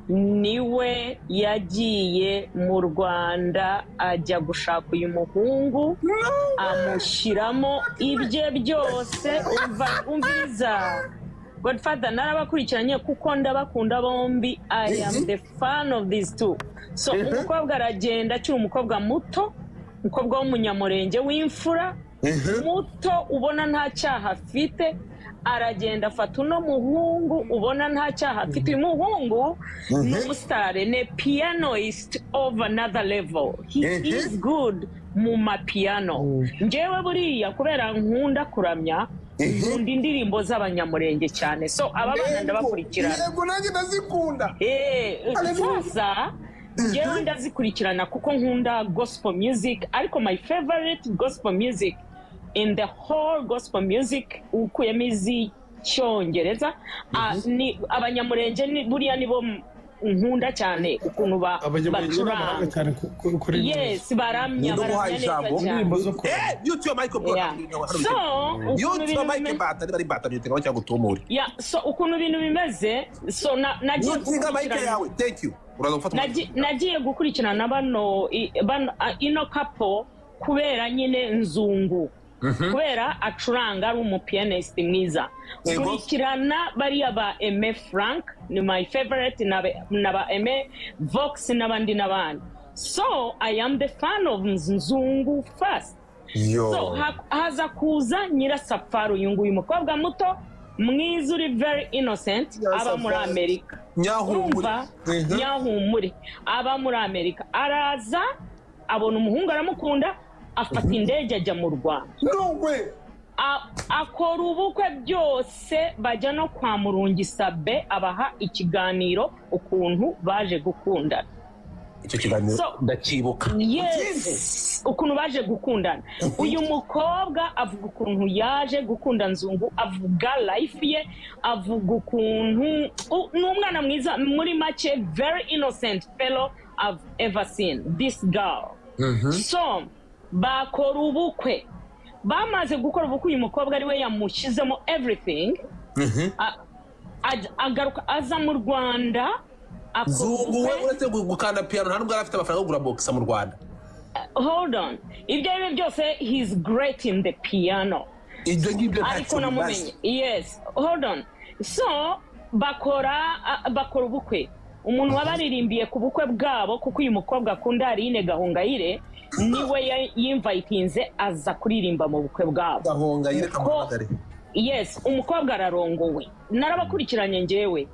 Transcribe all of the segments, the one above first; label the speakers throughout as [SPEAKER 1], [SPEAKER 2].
[SPEAKER 1] niwe yagiye mu Rwanda ajya gushaka uyu muhungu amushyiramo ibye byose. Umviriza Godfather, narabakurikiranye kuko ndabakunda bombi. I am the fan of these two. So umukobwa aragenda akiri umukobwa muto, umukobwa w'umunyamurenge w'imfura muto, ubona nta cyaha afite, aragenda afata uno muhungu ubona nta cyaha afite. Uyu muhungu ni umusitari, ni pianist of another level. He is good mu mapiano. Njyewe buriya kubera nkunda kuramya, nkunda indirimbo z'abanyamurenge cyane, so aba bana ndabakurikirana.
[SPEAKER 2] Yego nanjye ndazikunda.
[SPEAKER 1] Sasa njyewe ndazikurikirana kuko nkunda gospel music, ariko my favorite gospel music in the whole gospel music ukuyemo iz'icyongereza ni abanyamurenge. Buriya nibo nkunda cyane ukuntu bacuranga. Yes, baramya neza cyane. So ukuntu ibintu bimeze, so nagiye gukurikirana bano ino couple kubera nyine Nzungu, kubera acuranga ari umupianist mwiza. Kurikirana bariya ba Aime Frank ni my favorite, na ba Aime Vox n'abandi. So I am the fan of Nzungu first. So haza kuza Nyirasafari, uyu nguyu umukobwa muto mwiza uri very innocent, aba muri Amerika. Nyahumure aba muri Amerika. Araza abona umuhungu aramukunda, afata indege ajya mu Rwanda. Akora ubukwe byose, bajya no kwa Murungisabe abaha ikiganiro ukuntu baje gukundana.
[SPEAKER 2] Icyo kiganiro ndakibuka.
[SPEAKER 1] Yes, ukuntu baje gukundana. Uyu mukobwa avuga ukuntu yaje gukunda Nzungu, avuga life ye, avuga ukuntu n'umwana mwiza, muri make very innocent fellow I've ever seen this girl. So bakora ubukwe, bamaze gukora ubukwe, uyu mukobwa ari we yamushyizemo everything. Agaruka aza mu Rwanda.
[SPEAKER 2] Nzungu we uretse gukanda piano nta nubwo afite amafaranga yo kugura box mu Rwanda.
[SPEAKER 1] Hold on, ibyo ari byose he's great in the piano.
[SPEAKER 2] Ibyo ngibyo
[SPEAKER 1] ariko namumenye. Yes, hold on. So bakora ubukwe, umuntu wabaririmbiye ku bukwe bwabo kuko uyu mukobwa akunda Aline Gahongayire niwe yinvitinze aza kuririmba mu bukwe bwabo.
[SPEAKER 2] Gahongayire kamuhamagare.
[SPEAKER 1] Yes, umukobwa ararongowe. Narabakurikiranye njyewe,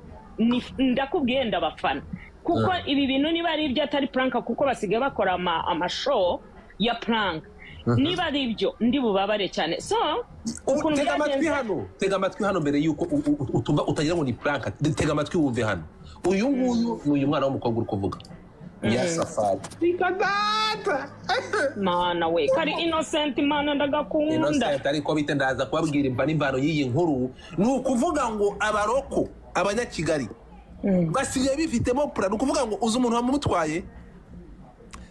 [SPEAKER 1] ndakubwiye ndabafana kuko ibi bintu niba ari ibyo atari prank, kuko basigaye bakora amashow ya prank. Niba ari ibyo ndi bubabare cyane. So ukuntu
[SPEAKER 2] tega amatwi hano mbere yuko utagira ngo ni prank. Tega amatwi wumve hano. Uyu nguyu ni uyu mwana w'umukobwa uri kuvuga Yafashwe. Bikadata
[SPEAKER 1] mana we kari innocent mana ndagakunda.
[SPEAKER 2] Innocent ariko bite ndaza kubabwira imva n'imvano y'iyi nkuru. Ni ukuvuga ngo abaroko abanyakigali basigaye bifitemo plan. Ni ukuvuga ngo uzi umuntu wamutwaye.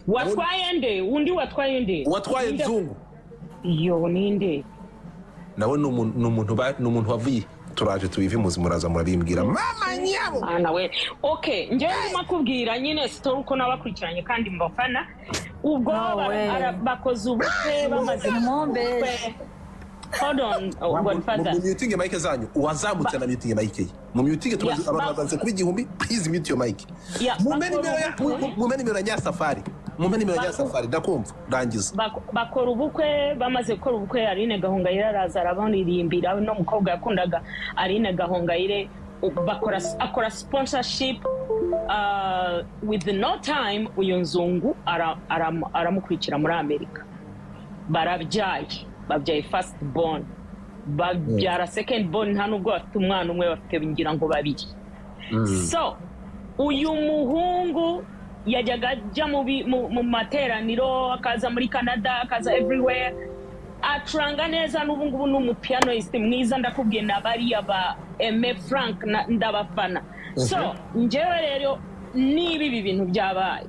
[SPEAKER 1] Watwaye nde? Undi watwaye nde?
[SPEAKER 2] Watwaye Nzungu.
[SPEAKER 1] Yo ninde?
[SPEAKER 2] Nawe ni umuntu wavuye. Turaje tubive muzi muraza murabimbwira mama nyabo.
[SPEAKER 1] Nawe okay, njye makubwira nyine story uko nabakurikiranye kandi mbafana. Ubwo bakoze ubukwe bamaze
[SPEAKER 3] mombe.
[SPEAKER 1] Hold on, Godfather.
[SPEAKER 2] Mu muting mic zanyu uwazamutse na muting mic ye. Mu muting tubaze abantu baze kuri igihumbi, please mute your mic. Mu meni mero ya Safari. Mu meni mero ya Safari ndakumva ndangiza.
[SPEAKER 1] Bakora ubukwe, bamaze gukora ubukwe Aline Gahongayire araza arabonirimbira no mukobwa yakundaga Aline Gahongayire. Akora sponsorship with no time. Uyu Nzungu aramukurikira muri Amerika. Babyaye first born, babyara second born, nta nubwo bafite umwana umwe, bafite ngira ngo babiri. So uyu muhungu yajyaga ajya mu materaniro, akaza muri Canada, akaza everywhere, acuranga neza. N'ubu ngubu ni umupianist mwiza, ndakubwiye nabariya ba Aime Frank ndabafana. So njyewe rero niba ibi bintu byabaye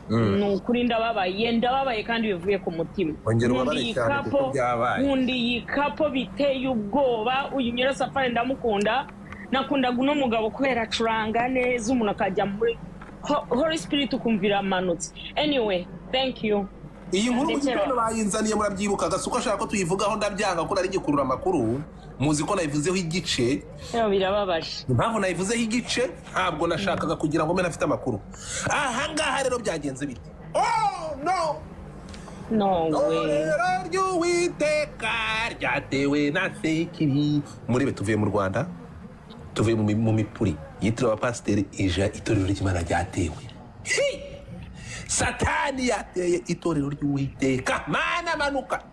[SPEAKER 1] nukuri ndababaye kandi bivuye ku mutima. Undi yikapo biteye ubwoba. Uyu Nyirasafari ndamukunda, nakundaga uno mugabo kubera acuranga neza umuntu akajya muri Holy Spirit ukumvira amanutse. Anyway, thank you.
[SPEAKER 2] Iyi nkuru mu gitondo bayinzaniye murabyibuka gasuko ashaka ko tuyivugaho ndabyanga ko nari gikurura amakuru muzi ko nayivuzeho igice
[SPEAKER 1] birababaje
[SPEAKER 2] impamvu nayivuzeho igice ntabwo nashakaga kugira ngo mbe afite amakuru aha ngaha rero byagenze bite
[SPEAKER 1] no way
[SPEAKER 2] ry'Uwiteka ryatewe na sekibi murebe tuvuye mu Rwanda tuvuye mu mipuri yitiriwe abapasiteri itorero ry'Imana ryatewe Satani yateye itorero ry'Uwiteka mana manuka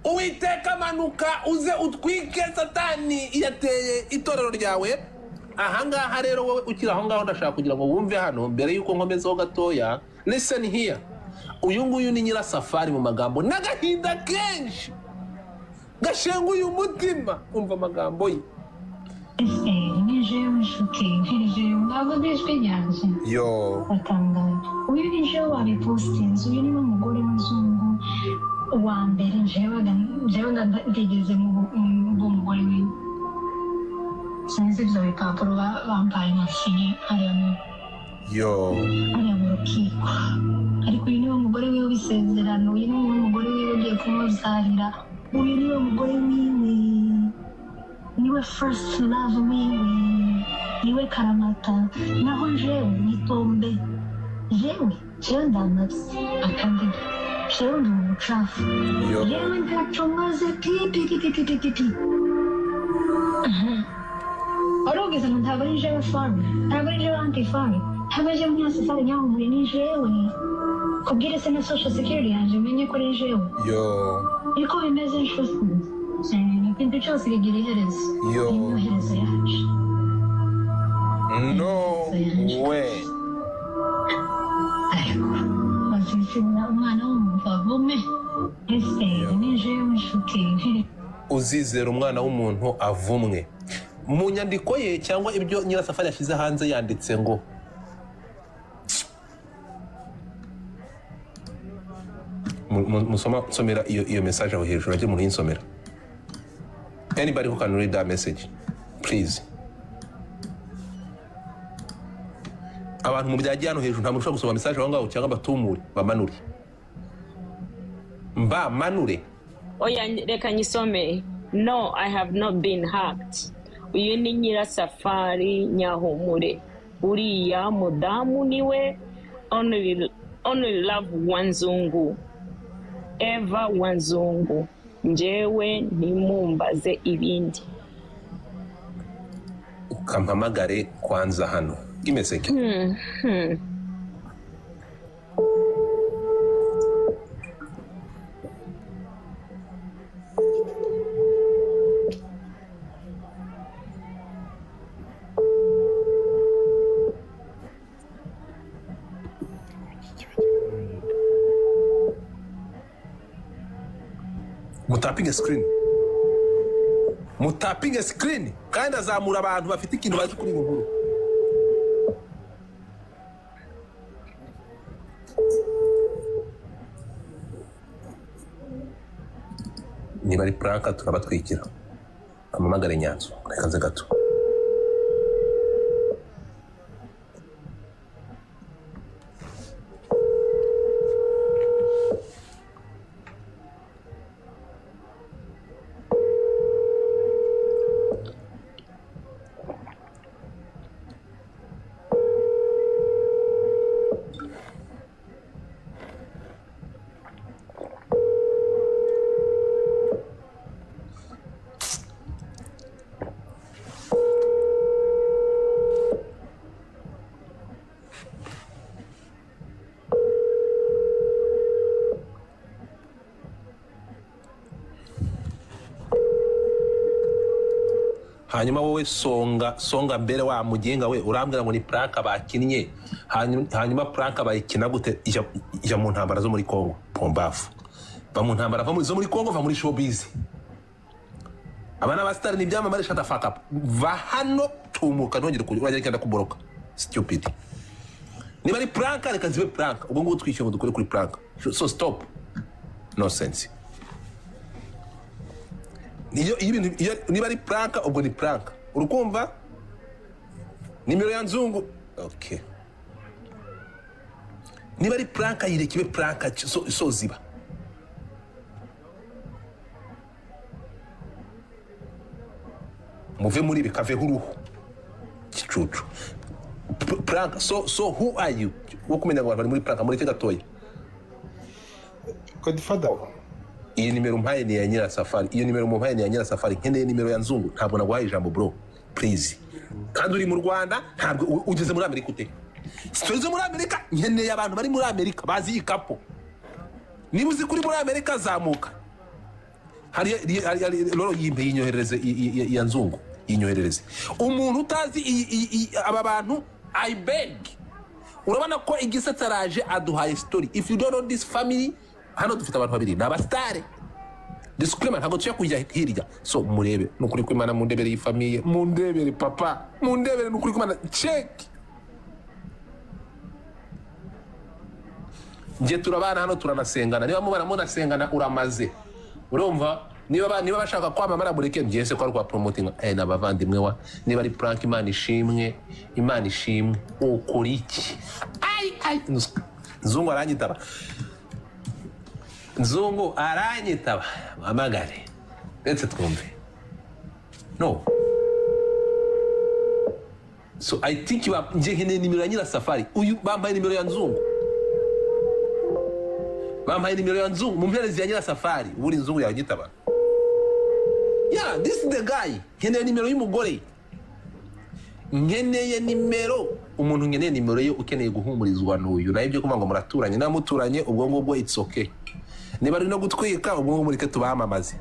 [SPEAKER 2] Uwiteka manuka uze utwike Satani yateye itorero ryawe aha ngaha rero wowe ukiri aho ngaho ndashaka kugira ngo wumve hano mbere yuko nkomezaho gatoya listen here uyu nguyu ni Nyirasafari mu magambo n'agahinda kenshi gashenguye umutima umva amagambo ye
[SPEAKER 3] nije inshuti ntabwo ndishwe nyanze batangaye uyu ni je wabipostinze uyu ni umugore w'Nzungu wa mbere jewe ndageze mu mugore wiwe sinzi ibyo bipapuro bampaye nasinye hariya mu rukiko ariko uyu niwe mugore wiwe w'isezerano uyu niwe mugore wiwe ugiye kumuzarira uyu niwe mugore wiwe niwe first love wiwe niwe karamata naho jewe nitombe jewe ndamaze akandi jewe ndi umucafu jewe ntaco maze pipipipipipipi warugeze ngo ntabwo ari jewe farme ntabwo ari jewe anti-farme ntabwo ari jewe Nyirasafari nyahumuye ni jewe kubwire se na social security yanje menye ko ari jewe niko bimeze nshuti ikintu cyose kigira iherezo niyo herezo yacu
[SPEAKER 2] no way
[SPEAKER 3] ariko bazizina umwana w'umuntu avume ese ni jewe inshuti
[SPEAKER 2] uzizera umwana w'umuntu avumwe mu nyandiko ye cyangwa ibyo Nyirasafari yashyize hanze yanditse ngo musomera iyo message aho hejuru ajye umuntu yinsomera anybody who can read that message please abantu mu byajya hano hejuru nta muntu ushobora gusoma message aho ngaho cyangwa batumure bamanure manure
[SPEAKER 1] oya reka nyisome. No, I have not been hacked. Uyu ni Nyirasafari nyahumure uriya mudamu niwe only love Nzungu Eva Nzungu njyewe ntimumbaze ibindi
[SPEAKER 2] ukampamagare kwanza hano imeseke mutapinge screen kandi azamura abantu bafite ikintu bazi kuri inkuru niba ari pranka turabatwikira amamagare Nyanzu reka nze gato hanyuma wowe songa mbere wa mugenga we urambwira ngo ni pranka bakinnye hanyuma pranka bayikina gute ija mu ntambara zo muri Kongo pombafu ba mu ntambara zo muri Kongo va muri showbiz abana ba star ni byamamare shut the fuck up va hano tumuka ntongere kujya cyenda kuboroka stupid niba ari pranka reka zibe pranka ubwo ngo twishyure ngo dukore kuri pranka so stop no sense niba ari pranka ubwo ni pranka urukumva nimero ya Nzungu okay niba ari prank yirekibe prank so ziba muve muri bikave uruhu kicucu prank so who are you wokumenya ngo bari muri prank muri tegatoye
[SPEAKER 4] Godfather
[SPEAKER 2] iyi nimero mpaye ni ya Nyirasafari iyo nimero mumpaye ni ya Nyirasafari nkeneye nimero ya Nzungu ntabwo naguhaye ijambo bro please kandi uri mu Rwanda ntabwo ugeze muri Amerika ute Stories muri Amerika nkeneye abantu bari muri Amerika bazi iyi kapo niba uzi kuri muri Amerika zamuka hari rero yimbe yinyohereze ya Nzungu yinyohereze umuntu utazi aba bantu I beg urabona ko igisataraje aduhaye story if you don't know this family hano dufite abantu babiri n'abastare disclaimer ntabwo tuya kujya hirya so murebe nukuri ko Imana mundebere iyi famille mundebere papa mundebere nukuri ko Imana check nje turabana hano turanasengana niba mubana munasengana uramaze urumva niba bashaka kwamamara mureke mbyese ko ari kwa promoting n'abavandimwe wa niba ari prank Imana ishimwe ukuri iki ai Nzungu aranyitaba Nzungu aranyitaba amagare ndetse twumve no so I think nje nkene nimero ya Nyirasafari uyu bambaye nimero ya Nzungu mumpereze ya Nyirasafari uri Nzungu yanyitaba yeah this is the guy nkeneye nimero y'umugore nkeneye nimero umuntu nkeneye nimero ye ukeneye guhumurizwa n'uyu nayo byo kuvuga ngo muraturanye namuturanye ubwo ngubwo it's okay niba ari no gutwika ubwo ngo mureke tubamamaze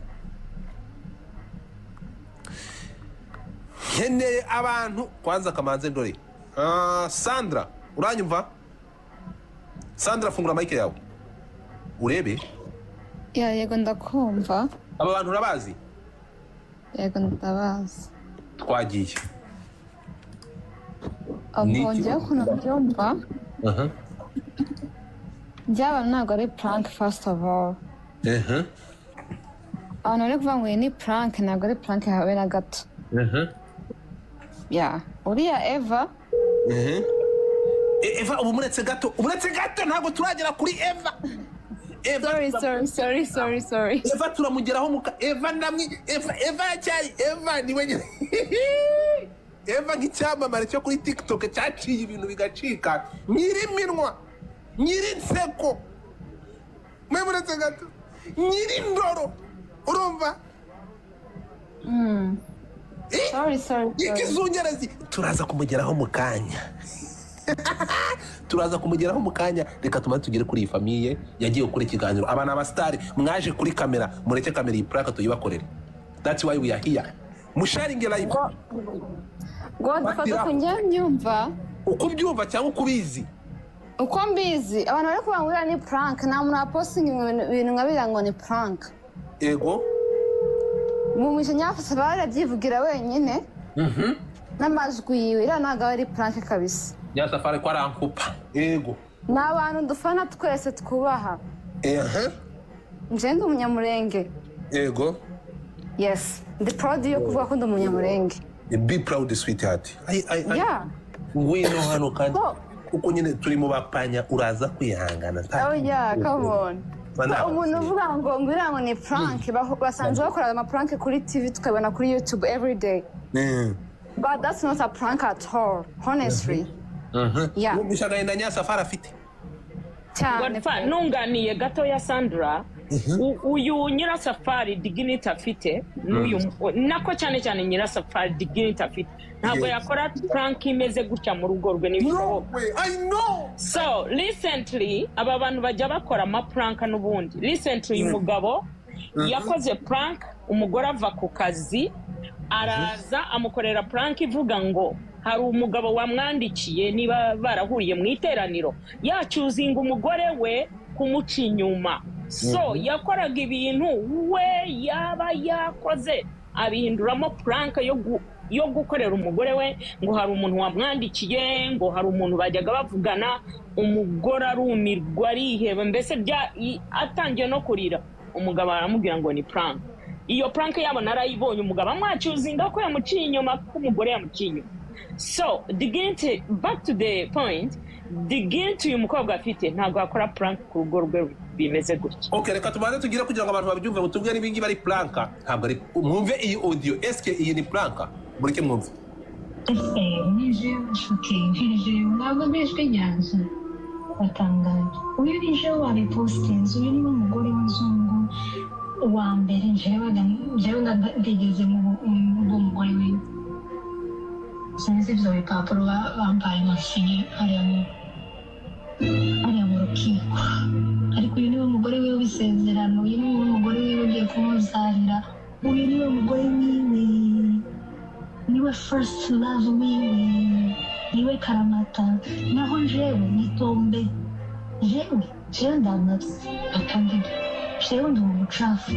[SPEAKER 2] nkeneye abantu kwanza kamanze ndore Sandra uranyumva Sandra fungura mic yawe urebe
[SPEAKER 5] yego ndakumva
[SPEAKER 2] aba bantu urabazi
[SPEAKER 5] yego ndabazi
[SPEAKER 2] twagiye
[SPEAKER 5] abonye ko nabyumva Njyaba ntabwo ari prank first of all abantu bari kuvuga ngo iyi ni prank ntabwo ari prank yawe na gato ya uriya Eva
[SPEAKER 2] Eva ubu muretse gato ntabwo turagera kuri Eva
[SPEAKER 5] sorry
[SPEAKER 2] Eva turamugeraho muka Eva ndamwi Eva yacyari Eva ni wenyine Eva nk'icyamamare cyo kuri TikTok cyaciye ibintu bigacika nyiri minwa nyiri nseko muretse gato nyiri ndoro urumva
[SPEAKER 5] sorry
[SPEAKER 2] ikizungerezi turaza kumugeraho mu kanya reka tumaze tugere kuri iyi famille yagiye gukora ikiganiro abana abastari mwaje kuri kamera mureke kamera iyi plaka tuyibakorere that's why we are here musharinge live
[SPEAKER 5] Godfather kunjye nyumva
[SPEAKER 2] uko byumva cyangwa uko bizi
[SPEAKER 5] uko mbizi abantu bari kuvuga ngo ni prank nta muntu aposting ibintu nkabira ngo ni prank
[SPEAKER 2] ego
[SPEAKER 5] mu mishe nyafase barabyivugira wenyine n'amajwi yiwe ntabwo ari prank kabisa
[SPEAKER 2] Nyirasafari ko arankupa ego
[SPEAKER 5] ni abantu dufana twese twubaha nje ndi umunyamurenge
[SPEAKER 2] ego
[SPEAKER 5] yes ndi proud yo kuvuga ko ndi umunyamurenge
[SPEAKER 2] be proud sweetheart
[SPEAKER 5] yeah
[SPEAKER 2] ngwino hano kandi uko nyine turi mu bapanya uraza kwihangana
[SPEAKER 5] yeah come on umuntu uvuga ngo ngwira ngo ni prank basanzwe bakora ama prank kuri TV tukabona kuri YouTube every day but that's not a prank at all honestly yeah
[SPEAKER 2] Nishagaenda Nyirasafari afite
[SPEAKER 5] cyane
[SPEAKER 1] nunganiye gato ya Sandra uyu Nyirasafari dignity afite n'uyu nako cyane Nyirasafari dignity afite ntabwo yakora prank imeze gutya mu rugo rwe n'ibishoboka
[SPEAKER 2] I know
[SPEAKER 1] so recently aba bantu bajya bakora ama prank n'ubundi recently uyu mugabo yakoze prank umugore ava ku kazi araza amukorera prank ivuga ngo hari umugabo wamwandikiye niba barahuriye mu iteraniro yacyuzinga umugore we kumuca inyuma so yakoraga ibintu we yaba yakoze abihinduramo prank yo gukorera umugore we ngo hari umuntu wamwandikiye ngo hari umuntu bajyaga bavugana umugore arumirwa ariheba mbese atangiye no kurira umugabo aramubwira ngo ni prank iyo prank yabo narayibonye umugabo amwacyuzinga ko yamuciye inyuma ko umugore yamuciye inyuma. So back to the point, the guilt uyu mukobwa afite ntabwo akora prank ku rugo rwe bimeze gutya.
[SPEAKER 2] Okay, reka tubanze tugire kugira ngo abantu babyumve mutubwire n'ibingi bari prank, ntabwo ari mwumve iyi audio. Est-ce que iyi ni prank? Mureke mwumve.
[SPEAKER 3] Nije shukije ntabwo bishwe nyanza batangaje. Uyu nije wabipostinze, uyu ni umugore w'Nzungu wa mbere jewe ndageze mu mugore wiwe. Sinzi ibyo bipapuro bambaye masinye hariya mu rukiko, ariko uyu niwe mugore wiwe w'isezerano, uyu niwe mugore wiwe ugiye kumuzarira, uyu niwe mugore wiwe, niwe first love wiwe, niwe karamata. Naho jewe nitombe, jewe ndanatse akandida, jewe ndi umucafu,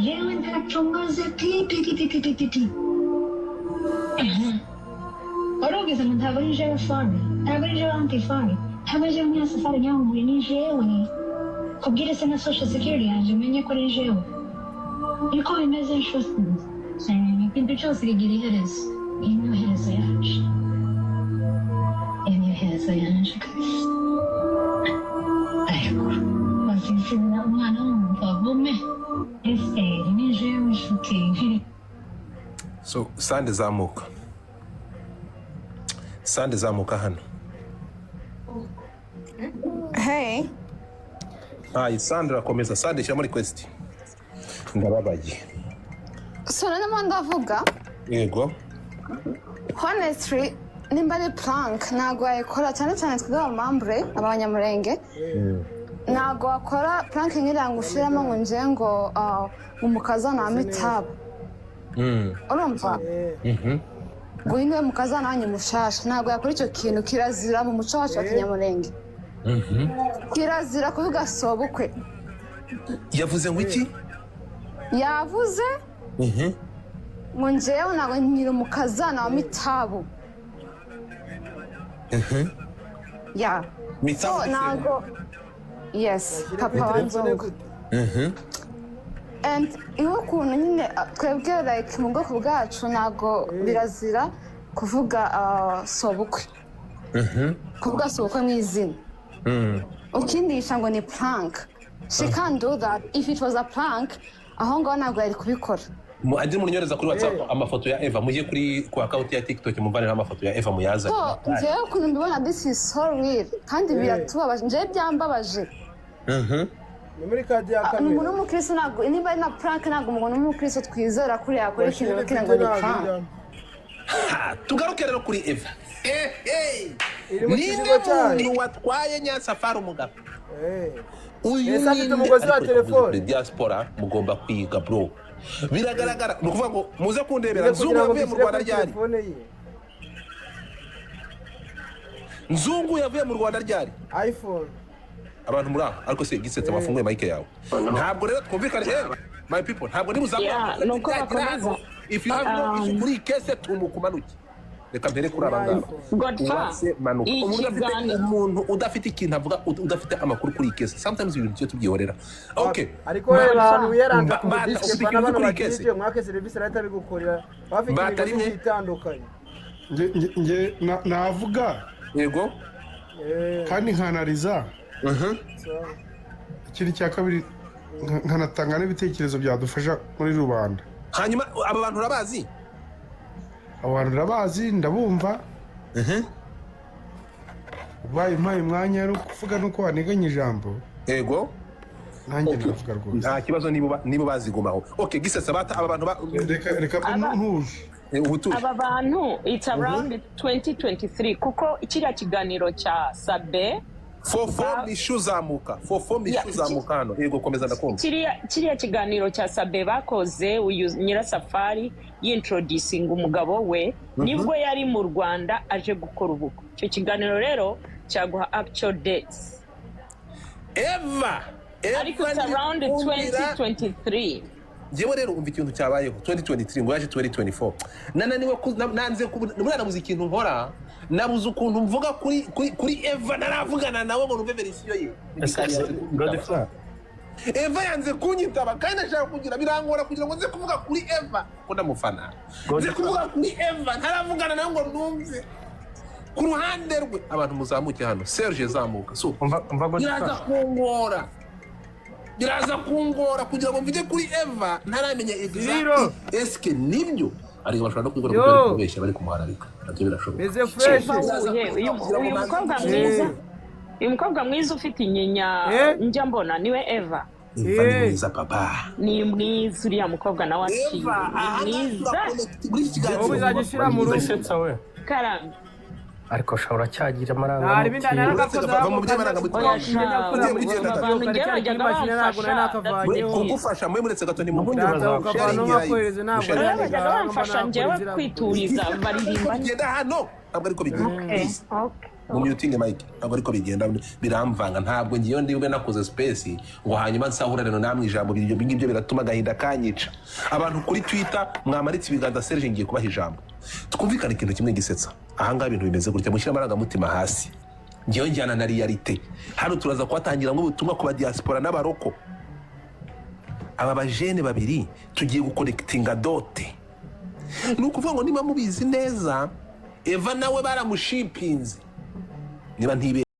[SPEAKER 3] jewe ndacungaze pipi. Orogeze mu ntabwo ari jewe fani, ntabwo ari jewe anti-fani, ntabwo ari jewe umunyasafari nyamuburi, ni jewe. Kubwire se na social security yanjye umenye ko ari jewe. Niko bimeze nshuti. Ikintu cyose kigira iherezo. Iyi niyo herezo yacu. Iyi niyo herezo yacu. Ariko bazizina umwana w'umuntu avume. Ese ni jewe nshuti.
[SPEAKER 2] So Sande zamuka hano.
[SPEAKER 5] Hey.
[SPEAKER 2] Sandra komeza. Sande shyira muri request. Ndababaye.
[SPEAKER 5] So none ndavuga.
[SPEAKER 2] Yego.
[SPEAKER 5] Honestly, nimba ari prank ntabwo wayikora cyane cyane twebwe abamambure abanyamurenge. Ntabwo wakora prank nk'iriya ngo ushiramo ngo nje ngo umukazana wa mitabo. Urumva? Ngo niwe mukazana wanyu mushasha, ntabwo yakora icyo kintu, kirazira mu muco wacu wa kinyamurenge. Kirazira kuvuga sobukwe.
[SPEAKER 2] Yavuze ngo iki?
[SPEAKER 5] Yavuze ngo njewe ntabwo nyiri umukazana wa mitabo. Ya.
[SPEAKER 2] Mitabo
[SPEAKER 5] ntabwo. Yes, papa wa Nzungu. And iyo ukuntu nyine twebwe like mu bwoko bwacu ntabwo birazira kuvuga sobukwe. Kuvuga sobukwe mu izina. Ukindisha ngo ni prank. She can't do that. If it was a prank, aho ngaho ntabwo yari kubikora.
[SPEAKER 2] Andi munyoreza kuri WhatsApp amafoto ya Eva, mujye kuri ku account ya TikTok mumvanira amafoto ya Eva muyaza.
[SPEAKER 5] So, njyewe ukuntu mbibona this is so real. Kandi biratubabaje, njyewe byambabaje.
[SPEAKER 4] Muri kadi ya kamera.
[SPEAKER 5] Umuntu w'umukristo ntabwo niba ari na prank ntabwo umuntu w'umukristo twizera kuri yakora ikintu bakira ngo ni prank.
[SPEAKER 2] Tugaruke rero kuri Eva.
[SPEAKER 4] Ni
[SPEAKER 2] umuntu watwaye Nyasafari umugabo. Uyu
[SPEAKER 4] ni umugozi wa telefone.
[SPEAKER 2] Diaspora mugomba kwiga bro. Biragaragara nukuvuga ngo muze kundebera Nzungu yavuye mu Rwanda ryari? Nzungu yavuye mu Rwanda ryari?
[SPEAKER 4] iPhone.
[SPEAKER 2] Abantu muri aho ariko se gisetse amafunguye mic yawe. Ntabwo rero twumvikane my people, ntabwo nibuzamuka.
[SPEAKER 1] Nuko bakomeza.
[SPEAKER 2] If you have no issue kuri kese tumukumanuke. Reka mbere kuri abangaba.
[SPEAKER 1] Godfather.
[SPEAKER 2] Umuntu udafite ikintu avuga, udafite amakuru kuri kese. Sometimes ibintu cyo tubyihorera. Okay.
[SPEAKER 4] Ariko abantu yaranga kubishyira n'abantu bakije mwake service leta bigukorera. Bafite ibintu bitandukanye.
[SPEAKER 6] Nge navuga.
[SPEAKER 2] Yego.
[SPEAKER 6] Kandi nkanariza. Ikindi cya kabiri nkanatanga n'ibitekerezo byadufasha muri rubanda.
[SPEAKER 2] Hanyuma aba bantu urabazi?
[SPEAKER 6] Abantu urabazi ndabumva. Ubaye mwanya yo kuvuga nuko waneganye ijambo.
[SPEAKER 2] Yego.
[SPEAKER 6] Nanjye ndavuga rwose.
[SPEAKER 2] Nta kibazo nibo bazigumaho. Okay, gisesa bata aba bantu
[SPEAKER 6] reka ntuje.
[SPEAKER 1] Aba bantu it's around 2023 kuko ikiriya kiganiro cya Sabe
[SPEAKER 2] Fofo mishuzamuka hano. Yego komeza ndakumva.
[SPEAKER 1] Kiriya kiganiro cya Sabe bakoze uyu Nyirasafari y'introducing umugabo we nibwo yari mu Rwanda aje gukora ubukwe. Icyo kiganiro rero cyaguha actual dates.
[SPEAKER 2] Eva
[SPEAKER 1] ariko it's around 2023.
[SPEAKER 2] Jewe rero umva ikintu cyabayeho 2023 ngo yaje 2024. Nananiwe nanze umwana muzi ikintu nkora. Nabuze ukuntu mvuga kuri Eva naravugana nawe ngo numve verisiyo ye.
[SPEAKER 6] Godfather.
[SPEAKER 2] Eva yanze kunyitaba kandi ashaka kugira birangora kugira ngo nze kuvuga kuri Eva ko ndamufana nze kuvuga kuri Eva ntaravugana nawe ngo numve ku ruhande rwe abantu muzamuke hano Serge zamuka so biraza kungora kugira ngo mvuge kuri Eva ntaramenya exact eske nibyo ari bashobora no kwigora kubeshya bari kumuharabika nabyo birashoboka
[SPEAKER 4] Meze fresh
[SPEAKER 1] uyu mukobwa mwiza ufite inyinya njya mbona niwe Eva
[SPEAKER 2] mwiza papa
[SPEAKER 1] ni mwiza uriya mukobwa nawe aciye mwiza
[SPEAKER 4] wowe uzagishira mu rugo
[SPEAKER 1] karame
[SPEAKER 7] ariko ushobora cyagira amaranga
[SPEAKER 4] nari bindana n'agakoza
[SPEAKER 2] mu by'amaranga kugufasha mwe muretse gato ni mu bundi
[SPEAKER 1] bamfasha njyewe kwituriza baririmba
[SPEAKER 2] kugenda hano ntabwo ariko bigenda mu muting Mike ntabwo ariko bigenda biramvanga ntabwo ngiyo ndiwe nakoze space ngo hanyuma nsahurane namwe ijambo bingibyo biratuma gahinda kanyica abantu kuri Twitter mwamaritse ibiganza Serge ngiye kubaha ijambo twumvikana ikintu kimwe gisetsa ahanga ibintu bimeze gutya mushyira amaranga mutima hasi ngiyo njyana na reality hano turaza kwatangira ngo ubutumwa ku ba diaspora n'abaroko aba bajene babiri tugiye guconnectinga dote nukuvuga ngo niba mubizi neza Eva nawe baramushipinze niba ntibe